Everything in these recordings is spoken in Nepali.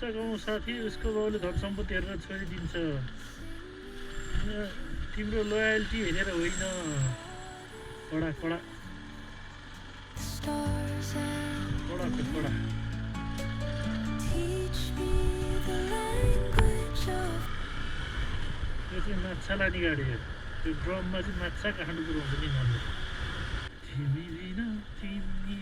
सघाउँ साथी, उसको बाउले धन सम्पत्ति हेरेर छोडिदिन्छ। तिम्रो लोयल्टी हेरेर होइन। कडा कडा कडा कडा यो चाहिँ माछालाई निगाड्यो। त्यो ड्रममा चाहिँ माछा काँडु पुऱ्याउँछ नि मनले। तिमी बिना तिमी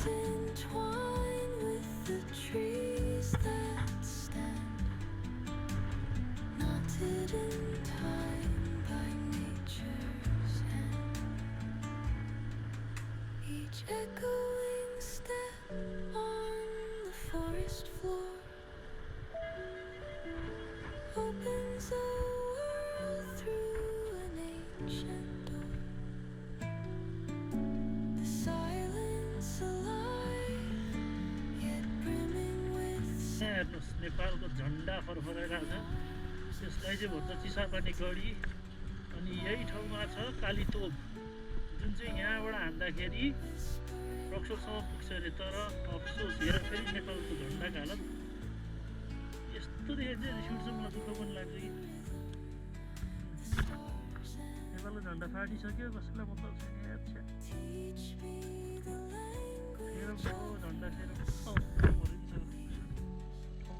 entwined with the trees that stand, knotted in time by nature's hand. Each echoing step on the forest floor opens a world through an ancient door. The silence alive, yet brimming with हेर्नुहोस्, नेपालको झन्डा फरफराइरहेको छ। त्यसलाई चाहिँ भन्छ चिसापानी गढी। अनि यही ठाउँमा छ कालीतोप, जुन चाहिँ यहाँबाट हान्दाखेरि रक्सोलसम्म पुग्छ अरे। तर अफसोस, हेर फेरि नेपालको झन्डाको हालत यस्तो देखेर चाहिँ रिस उठ्छ। मलाई दुःख पनि लाग्छ कि नेपालको झन्डा फाटिसक्यो, कसैलाई मतलब छैन। झन्डा फेरि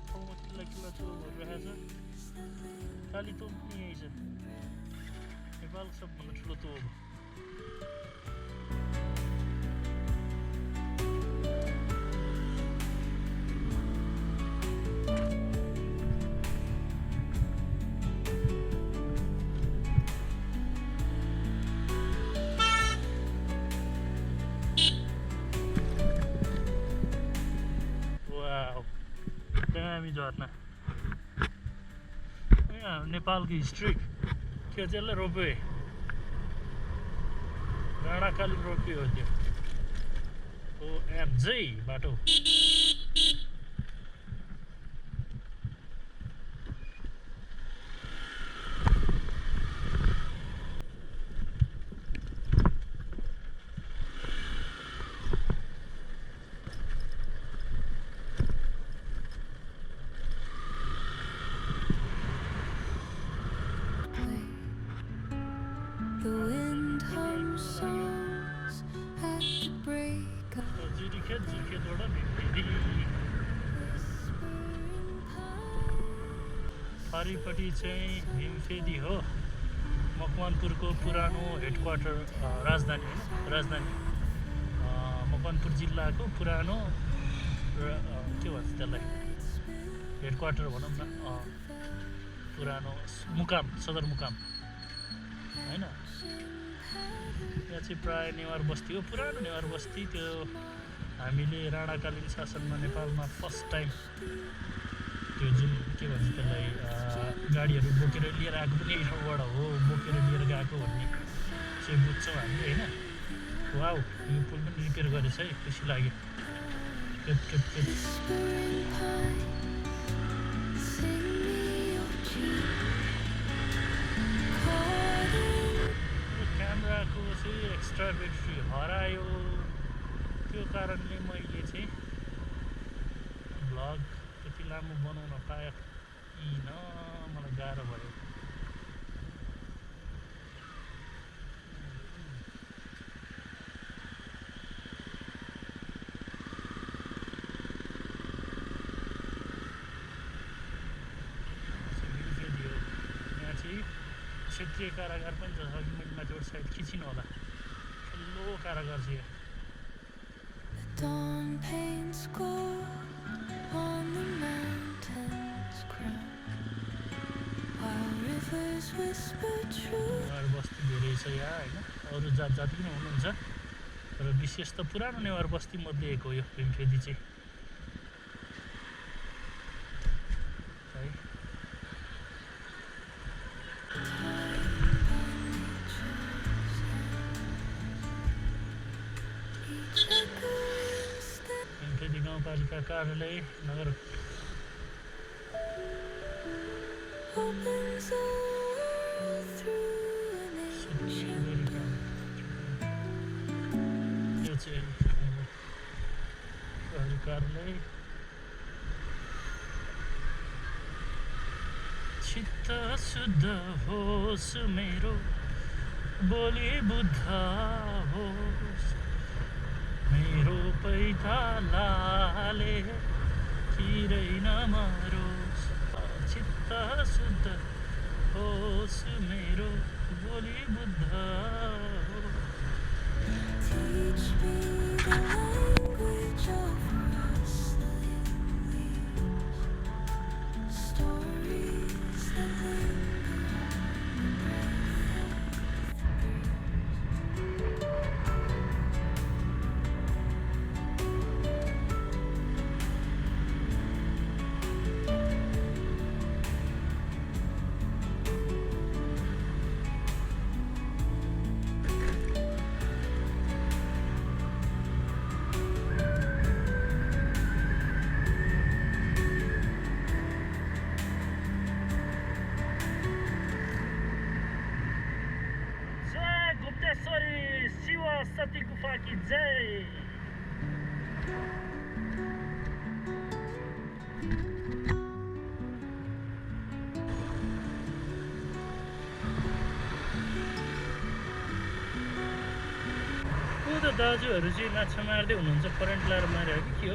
ठाउँमा किल्ला किल्ला चोरहरू राखेको छ। कालीतोप पनि यहीँ छ, नेपालको सबभन्दा ठुलो तोप। दामी झरना। यहाँ नेपालको हिस्ट्री त्यो चाहिँ यसलाई रोपवे, डाँडाकालीन रोपवे हो त्यो। OMG बाटो। the wind hums songs at the break of जिरखेतबाट भेटी फरिपट्टि चाहिँ भीमफेदी हो, मकवानपुरको पुरानो हेडक्वार्टर, राजधानी होइन, राजधानी मकवानपुर जिल्लाको पुरानो के भन्छ त्यसलाई, हेडक्वार्टर भनौँ न, पुरानो मुकाम, सदरमुकाम होइन। यहाँ चाहिँ प्राय नेवार बस्ती हो, पुरानो नेवार बस्ती। त्यो हामीले राणाकालीन शासनमा नेपालमा फर्स्ट टाइम त्यो जुन के भन्छ त्यसलाई, गाडीहरू बोकेर लिएर आएको पनि यही ठाउँबाट हो, बोकेर लिएर गएको भन्ने चाहिँ बुझ्छौँ हामीले होइन। वाउ, यो पुल पनि रिपेयर गरेछ है, खुसी लाग्यो। क्यामेराको चाहिँ एक्स्ट्रा ब्याट्री हरायो, त्यो कारणले मैले चाहिँ भ्लग त्यति लामो बनाउन पाइनँ, मलाई गाह्रो भयो। यहाँ चाहिँ क्षेत्रीय कारागार पनि छ, अघि मैले माथिबाट सायद खिचिनँ होला, ठुलो कारागार छ यहाँ। dawn paints gold on the mountain's crown, while rivers whisper truth. Newar बस्ती धेरै छ यहाँ होइन, अरू जात जाति पनि हुनुहुन्छ, तर विशेष त पुरानो नेवार बस्ती मध्ये एक हो यो भीमफेदी चाहिँ। नगरपालिका कार्यालय नगर opens the world through an ancient door. यो चाहिँ प्रहरी कार्यालय चित्त शुद्ध होस् मेरो बोली बुद्ध होस् मेरो पैतालाले किरै नमरोस् चित्त शुद्ध होस् मेरो बोली बुद्ध होस् Teach me the language of rustling leaves, stories that linger in the जय गुप्तेश्वरी शिव सती गुफा की जय दाजुहरू चाहिँ माछा मार्दै हुनुहुन्छ करेन्ट लाएर मार्यो कि के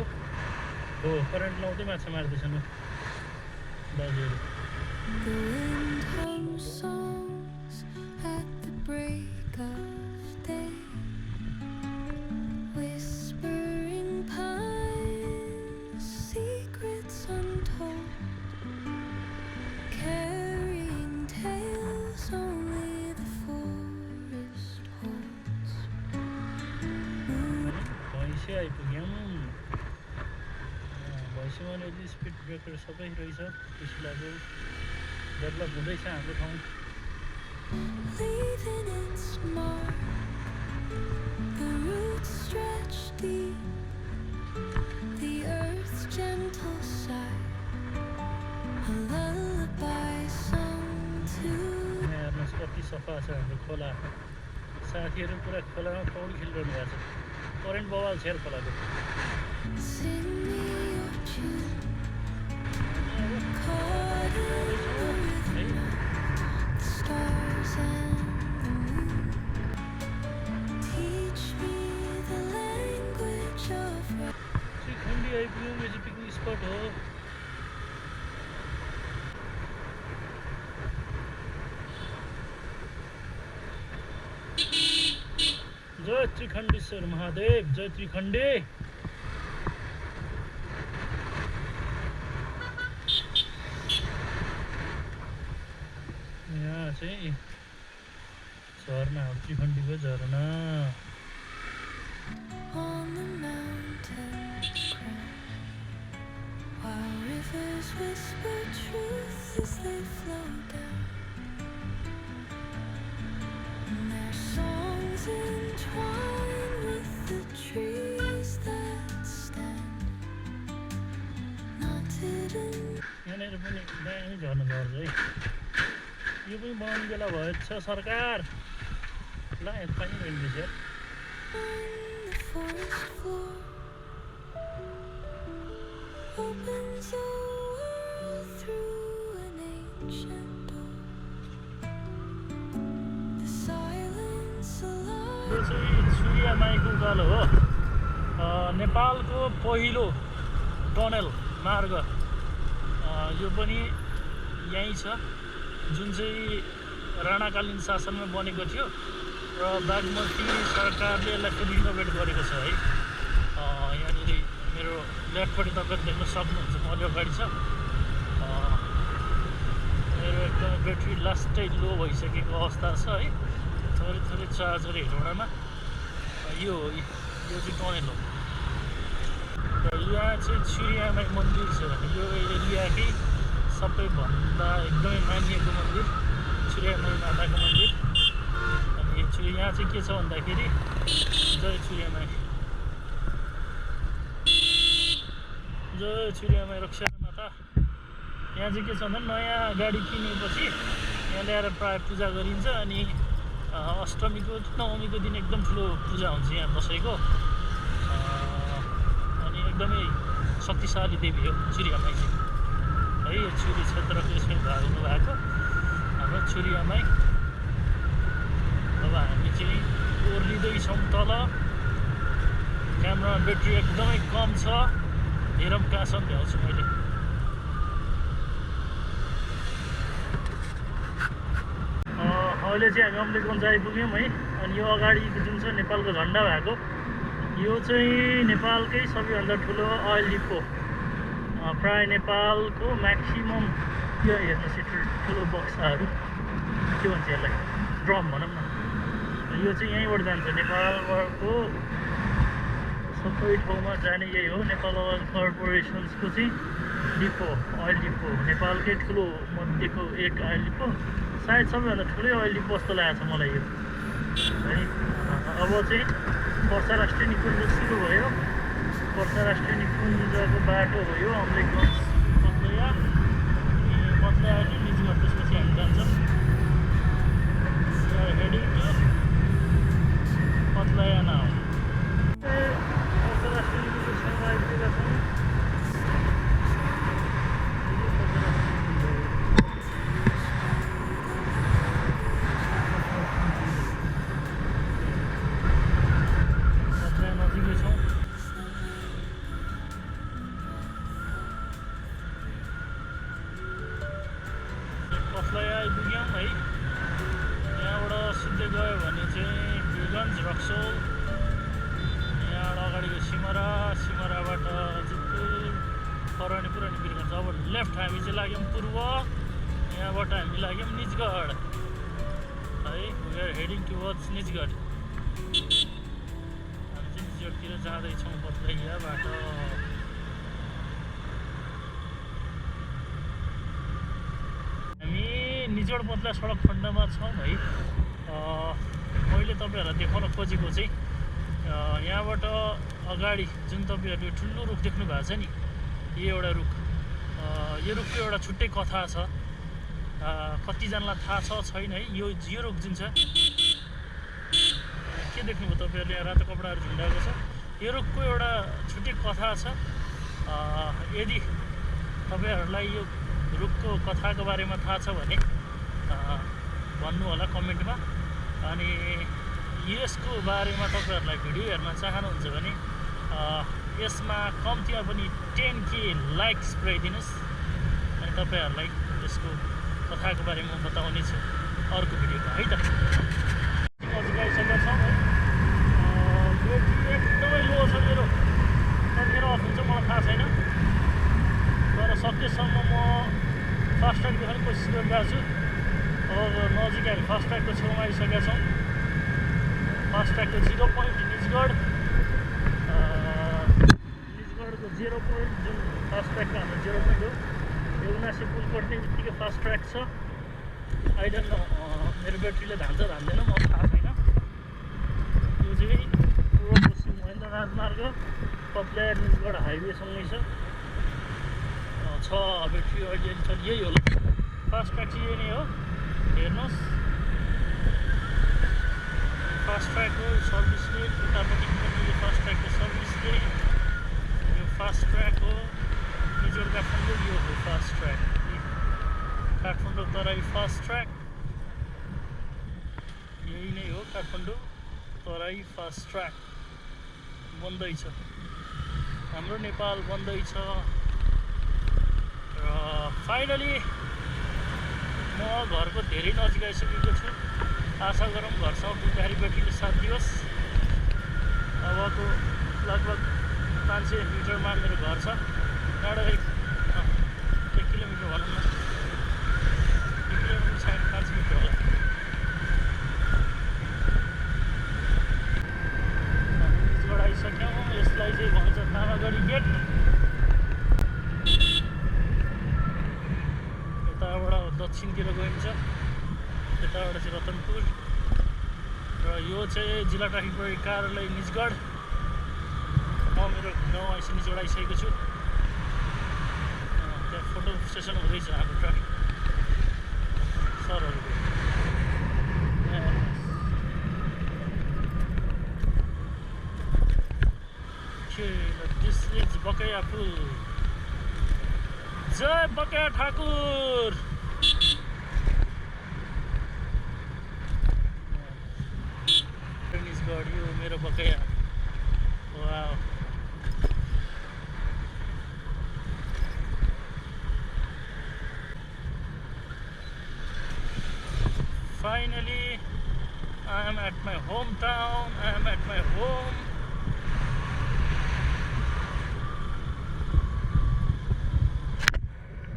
हो करेन्ट लाउँदै माछा मार्दैछन् दाजुहरू The wind hums songs at the break of day, whispering pines, secrets untold, carrying tales only the forest holds. भैँसी आइपुग्यौँ भैँसीमा अहिले स्पिड ब्रेकर सबै रहेछ त्यसलाई डेभलप हुँदैछ हाम्रो ठाउँ Leaving its mark, the roots stretch deep, the earth's gentle sigh, a lullaby sung to. यहाँ हेर्नुहोस् कति सफा छ हाम्रो खोला साथीहरू पुरा खोलामा पौडी खेलिरहनु भएको छ करेन्ट बवाल छ यार खोलाको Sing me your tune, caught in the rhythm of the stars and the moon. Teach me the language of श्रीखण्डी आइपुग्यौँ यो चाहिँ पिकनिक स्पट हो जय त्रिखण्डेश्वर महादेव जय त्रिखण्डे यहाँ चाहिँ झरना हो त्रिखण्डीको झरना on the mountain crown, while rivers whisper truth as they flow down, and their songs entwine with the trees that stand knotted in यहाँनिर पनि दामी झर्ना झर्छ है यो पनि बनाउने बेला भएछ सरकार ल यहाँ पानी रहेछ यार the forest floor, opens the world through an ancient door. The silence alive. यो चाहिँ सूर्य माईको उकालो हो नेपालको पहिलो टनल मार्ग यो पनि यहीँ छ जुन चाहिँ राणाकालीन शासनमा बनेको थियो र बागमती सरकारले यसलाई फेरि रिनोभेट गरेको छ है यहाँनिर मेरो लेफ्टपट्टि तपाईँले देख्न सक्नुहुन्छ म अलि अगाडि छ मेरो एकदमै ब्याट्री लास्टै लो भइसकेको अवस्था छ है थोरै थोरै चार्जर हेरौँडामा यो हो यो चाहिँ टनल हो र यहाँ चाहिँ सूर्यमाई मन्दिर छ यो एरियाकै सबैभन्दा एकदमै मानिएको मन्दिर सूर्यमाई माताको मन्दिर अनि यहाँ चाहिँ के छ भन्दाखेरि जय सूर्यमाई जय चुरियामाई रक्षामाता। यहाँ चाहिँ के छ भन्दा नयाँ गाडी किनेपछि यहाँ ल्याएर प्राय पूजा गरिन्छ अनि अष्टमीको नवमीको दिन एकदम ठुलो पूजा हुन्छ यहाँ दसैँको। अनि एकदमै शक्तिशाली देवी हो चुरियामाई चाहिँ है। यो चुरी क्षेत्रको यसमा हुनु भएको हाम्रो चुरियामाई। अब हामी चाहिँ ओर्लिँदैछौँ तल। क्यामेरा ब्याट्री एकदमै कम छ, हेरौँ कहाँसम्म भ्याउँछु मैले। अहिले चाहिँ हामी अम्लेखगञ्ज आइपुग्यौँ है। अनि यो अगाडि जुन छ नेपालको झन्डा भएको, यो चाहिँ नेपालकै सबैभन्दा ठुलो ओइल डिपो। प्राय नेपालको म्याक्सिमम यो हेर्नुहोस् यो ठुलो बक्साहरू के भन्छ यसलाई, ड्रम भनौँ न। यो चाहिँ यहीँबाट जान्छ नेपालको सबै ठाउँमा जाने यही हो। नेपाल ओइल कर्पोरेसन्सको चाहिँ डिपो, ओइल डिपो, नेपालकै ठुलो मध्येको एक ओइल डिपो। सायद सबैभन्दा ठुलै ओइल डिपो जस्तो लागेको छ मलाई यो है। अब चाहिँ पर्सा राष्ट्रिय निकुञ्ज सुरु भयो। पर्सा राष्ट्रिय निकुञ्जको बाटो हो यो अम्लेखगञ्ज पत्लैया। पत्लैयाले निजगढ, त्यसपछि हामी जान्छौँ हेडिङ टु पत्लैया नाउ। पर्सा राष्ट्रिय निकुञ्जसँग आइपुगेका छौँ। पत्लैया आइपुग्यौँ है। यहाँबाट सिधै गयो भने चाहिँ वीरगञ्ज, रक्सोल, यहाँबाट अगाडिको सिमरा, सिमराबाट जितपुर, पुरानी वीरगञ्ज। अब लेफ्ट हामी चाहिँ लाग्यौँ पूर्व, यहाँबाट हामी लाग्यौँ निजगढ है। We are heading towards Nijgadh. हामी चाहिँ निजगढतिर जाँदैछौँ पत्लैयाबाट। निजगढ पत्लैया सडक खण्डमा छौँ है। मैले तपाईँहरूलाई देखाउन खोजेको चाहिँ यहाँबाट अगाडि जुन तपाईँहरूले ठुलो रुख देख्नु भएको छ नि, यो एउटा रुख, यो रुखको एउटा छुट्टै कथा छ। कतिजनालाई थाहा छ छैन है। यो रुख जुन छ के देख्नुभयो तपाईँहरूले, यहाँ रातो कपडाहरू झुन्डाएको छ। यो रुखको एउटा छुट्टै कथा छ। यदि तपाईँहरूलाई यो रुखको कथाको बारेमा थाहा छ भने भन्नु होला कमेन्टमा। अनि यसको बारेमा तपाईँहरूलाई भिडियो हेर्न चाहनुहुन्छ भने यसमा कम्तीमा पनि 10K लाइक्स पुऱ्याइदिनुहोस्। अनि तपाईँहरूलाई यसको कथाको बारेमा बताउनेछु अर्को भिडियोमा है त। अझ गइसकेका छौँ है। ब्याट्री एकदमै लो छ मेरो, कतिखेर अफ हुन्छ मलाई थाहा छैन, तर सकेसम्म म फास्ट ट्र्याक देखाउने कोसिस गरिरहेको छु। अब नजिक हामी फास्ट ट्र्याकको छेउमा आइसकेका छौँ। फास्ट ट्र्याकको 0 पोइन्ट निजगढ, निजगढको 0 पोइन्ट जुन फास्ट ट्र्याकको हाम्रो 0 पोइन्ट हो। यो 79 पुल कट्ने बित्तिकै फास्ट ट्र्याक छ। आई डोन्ट नो मेरो ब्याट्रीले धान्छ धान्दैन, मलाई थाहा छैन। यो चाहिँ पूर्व पश्चिम महेन्द्र राजमार्ग पत्लैया निजगढ हाइवेसँगै छ। ब्याट्री अहिले छ यही होला। फास्ट ट्र्याक चाहिँ यही नै हो, हेर्नुहोस्। फास्ट ट्र्याक हो, सर्भिस लेन उतापट्टि पनि यो फास्ट ट्र्याकको सर्भिस लेन। यो फास्ट ट्र्याक हो निजगढ काठमाडौँ, यो हो fast track Kathmandu Terai fast track. यही नै हो काठमाडौँ तराई फास्ट ट्र्याक। बन्दैछ, हाम्रो नेपाल बन्दैछ। र फाइनली म घरको धेरै नजिक आइसकेको छु। आशा गरौँ घरसम्म पुग्दाखेरि ब्याट्रीले साथ दियोस्। अबको लगभग 500 मिटरमा मेरो घर छ। यहाँबाट 1 किलोमिटर भनौँ न, 1 किलोमिटर छैन, 5 मिटर होला। हामी निजगढ आइसक्यौँ। यसलाई चाहिँ भन्छ तामागढी गेट। दक्षिणतिर गइन्छ, यताबाट चाहिँ रतनपुर। र यो चाहिँ जिल्ला ट्राफिक प्रहरी कार्यालय निजगढ। म मेरो गाउँ निजगढ आइसकेको छु। स्टेसन हुँदैछ हाम्रो ट्राफिक सरहरूको दिस इज बकैया पुल जय बकैया ठाकुर यो मेरो Bakaiya wow finally I am at my hometown, I am at my home.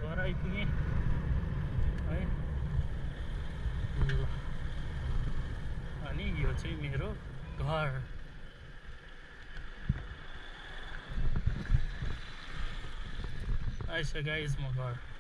घर आइपुगेँ है अनि यो चाहिँ मेरो घर आइसक्यो गाइस म घर